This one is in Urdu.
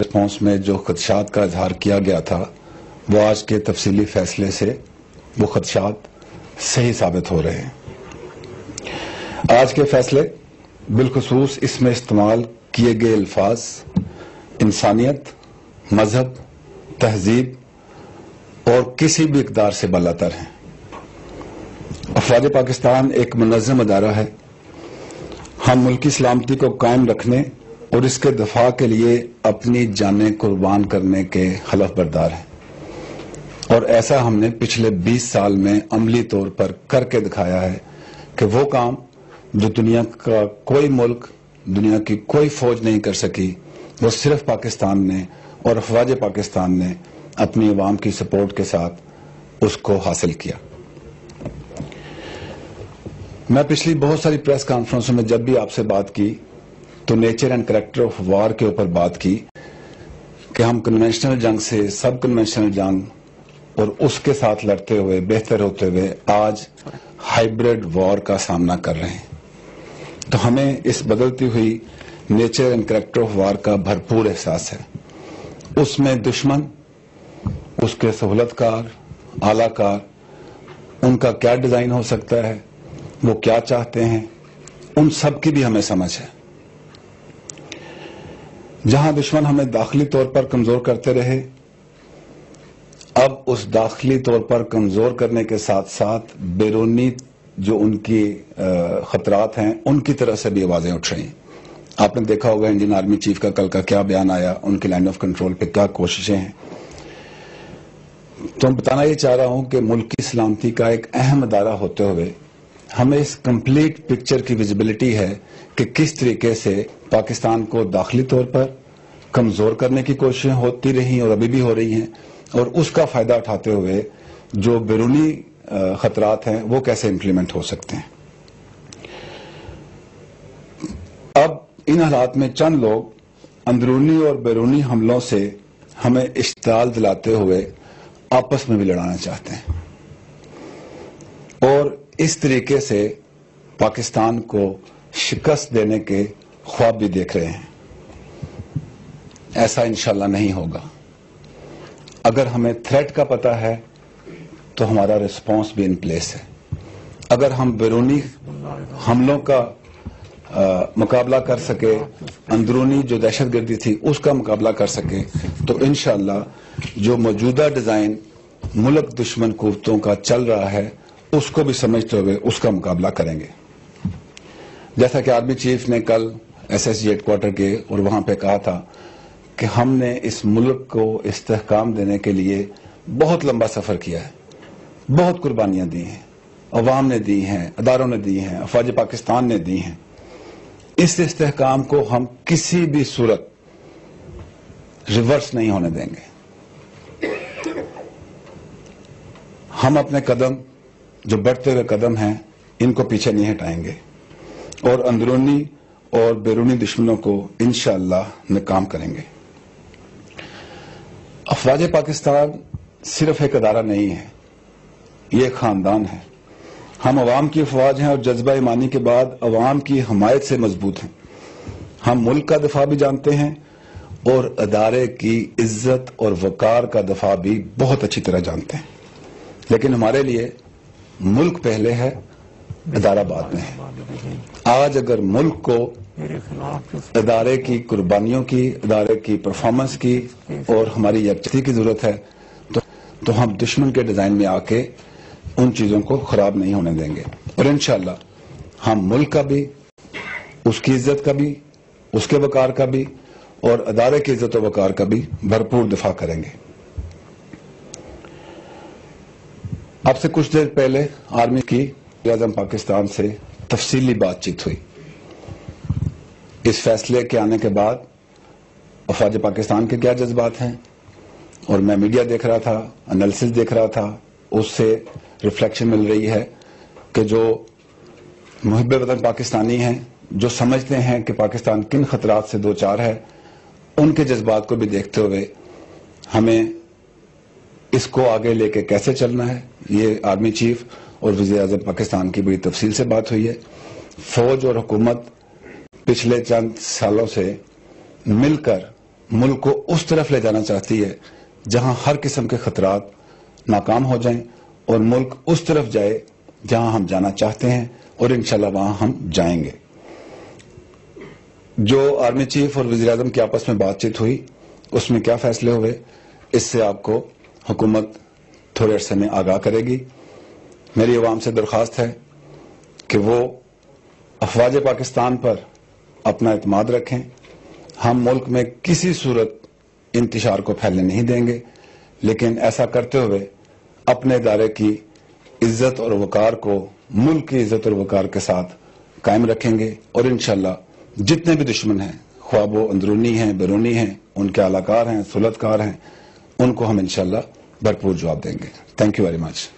رسپانس میں جو خدشات کا اظہار کیا گیا تھا وہ آج کے تفصیلی فیصلے سے وہ خدشات صحیح ثابت ہو رہے ہیں۔ آج کے فیصلے بالخصوص اس میں استعمال کیے گئے الفاظ انسانیت، مذہب، تہذیب اور کسی بھی اقدار سے بالاتر ہیں۔ افواج پاکستان ایک منظم ادارہ ہے۔ ہم ملکی سلامتی کو قائم رکھنے اور اس کے دفاع کے لیے اپنی جانیں قربان کرنے کے حلف بردار ہیں، اور ایسا ہم نے پچھلے 20 سال میں عملی طور پر کر کے دکھایا ہے کہ وہ کام جو دنیا کا کوئی ملک، دنیا کی کوئی فوج نہیں کر سکی، وہ صرف پاکستان نے اور افواج پاکستان نے اپنی عوام کی سپورٹ کے ساتھ اس کو حاصل کیا۔ میں پچھلی بہت ساری پریس کانفرنسوں میں جب بھی آپ سے بات کی تو nature and character of war کے اوپر بات کی کہ ہم کنونشنل جنگ سے سب کنونشنل جنگ اور اس کے ساتھ لڑتے ہوئے بہتر ہوتے ہوئے آج ہائیبرڈ وار کا سامنا کر رہے ہیں۔ تو ہمیں اس بدلتی ہوئی nature and character of war کا بھرپور احساس ہے۔ اس میں دشمن، اس کے سہولت کار، اعلی کار، ان کا کیا ڈیزائن ہو سکتا ہے، وہ کیا چاہتے ہیں، ان سب کی بھی ہمیں سمجھ ہے۔ جہاں دشمن ہمیں داخلی طور پر کمزور کرتے رہے، اب اس داخلی طور پر کمزور کرنے کے ساتھ ساتھ بیرونی جو ان کی خطرات ہیں ان کی طرف سے بھی آوازیں اٹھ رہی ہیں۔ آپ نے دیکھا ہوگا انڈین آرمی چیف کا کل کا کیا بیان آیا، ان کی لائن آف کنٹرول پہ کیا کوششیں ہیں۔ تو میں بتانا یہ چاہ رہا ہوں کہ ملک کی سلامتی کا ایک اہم ادارہ ہوتے ہوئے ہمیں اس کمپلیٹ پکچر کی ویزیبلٹی ہے کہ کس طریقے سے پاکستان کو داخلی طور پر کمزور کرنے کی کوششیں ہوتی رہی اور ابھی بھی ہو رہی ہیں، اور اس کا فائدہ اٹھاتے ہوئے جو بیرونی خطرات ہیں وہ کیسے امپلیمنٹ ہو سکتے ہیں۔ اب ان حالات میں چند لوگ اندرونی اور بیرونی حملوں سے ہمیں اشتعال دلاتے ہوئے آپس میں بھی لڑانا چاہتے ہیں، اور اس طریقے سے پاکستان کو شکست دینے کے خواب بھی دیکھ رہے ہیں۔ ایسا انشاءاللہ نہیں ہوگا۔ اگر ہمیں تھریٹ کا پتہ ہے تو ہمارا ریسپانس بھی ان پلیس ہے۔ اگر ہم بیرونی حملوں کا مقابلہ کر سکے، اندرونی جو دہشت گردی تھی اس کا مقابلہ کر سکے، تو انشاءاللہ جو موجودہ ڈیزائن ملک دشمن قوتوں کا چل رہا ہے اس کو بھی سمجھتے ہوئے اس کا مقابلہ کریں گے۔ جیسا کہ آرمی چیف نے کل SSG ہیڈ کوارٹر کے اور وہاں پہ کہا تھا کہ ہم نے اس ملک کو استحکام دینے کے لیے بہت لمبا سفر کیا ہے، بہت قربانیاں دی ہیں، عوام نے دی ہیں، اداروں نے دی ہیں، افواج پاکستان نے دی ہیں۔ اس استحکام کو ہم کسی بھی صورت ریورس نہیں ہونے دیں گے۔ ہم اپنے قدم جو بڑھتے ہوئے قدم ہیں ان کو پیچھے نہیں ہٹائیں گے، اور اندرونی اور بیرونی دشمنوں کو انشاءاللہ ناکام کریں گے۔ افواج پاکستان صرف ایک ادارہ نہیں ہے، یہ ایک خاندان ہے۔ ہم عوام کی افواج ہیں اور جذبہ ایمانی کے بعد عوام کی حمایت سے مضبوط ہیں۔ ہم ملک کا دفاع بھی جانتے ہیں اور ادارے کی عزت اور وقار کا دفاع بھی بہت اچھی طرح جانتے ہیں، لیکن ہمارے لیے ملک پہلے ہے، ادارہ بعد میں ہے۔ آج اگر ملک کو ادارے کی قربانیوں کی، ادارے کی پرفارمنس کی اور ہماری یکجہتی کی ضرورت ہے تو ہم دشمن کے ڈیزائن میں آ کے ان چیزوں کو خراب نہیں ہونے دیں گے، اور انشاءاللہ ہم ملک کا بھی، اس کی عزت کا بھی، اس کے وقار کا بھی اور ادارے کی عزت و وقار کا بھی بھرپور دفاع کریں گے۔ اب سے کچھ دیر پہلے آرمی کی وزیر اعظم پاکستان سے تفصیلی بات چیت ہوئی۔ اس فیصلے کے آنے کے بعد افواج پاکستان کے کیا جذبات ہیں، اور میں میڈیا دیکھ رہا تھا، انالیسس دیکھ رہا تھا، اس سے ریفلیکشن مل رہی ہے کہ جو محب وطن پاکستانی ہیں، جو سمجھتے ہیں کہ پاکستان کن خطرات سے دوچار ہے، ان کے جذبات کو بھی دیکھتے ہوئے ہمیں اس کو آگے لے کے کیسے چلنا ہے، یہ آرمی چیف اور وزیر اعظم پاکستان کی بڑی تفصیل سے بات ہوئی ہے۔ فوج اور حکومت پچھلے چند سالوں سے مل کر ملک کو اس طرف لے جانا چاہتی ہے جہاں ہر قسم کے خطرات ناکام ہو جائیں اور ملک اس طرف جائے جہاں ہم جانا چاہتے ہیں، اور انشاءاللہ وہاں ہم جائیں گے۔ جو آرمی چیف اور وزیر اعظم کی آپس میں بات چیت ہوئی، اس میں کیا فیصلے ہوئے، اس سے آپ کو حکومت تھوڑے عرصے میں آگاہ کرے گی۔ میری عوام سے درخواست ہے کہ وہ افواج پاکستان پر اپنا اعتماد رکھیں۔ ہم ملک میں کسی صورت انتشار کو پھیلنے نہیں دیں گے، لیکن ایسا کرتے ہوئے اپنے ادارے کی عزت اور وقار کو ملک کی عزت اور وقار کے ساتھ قائم رکھیں گے، اور انشاءاللہ جتنے بھی دشمن ہیں، خواہ وہ اندرونی ہیں، بیرونی ہیں، ان کے اعلیٰ کار ہیں، سلطکار ہیں، ان کو ہم انشاءاللہ بھرپور جواب دیں گے۔ Thank you very much.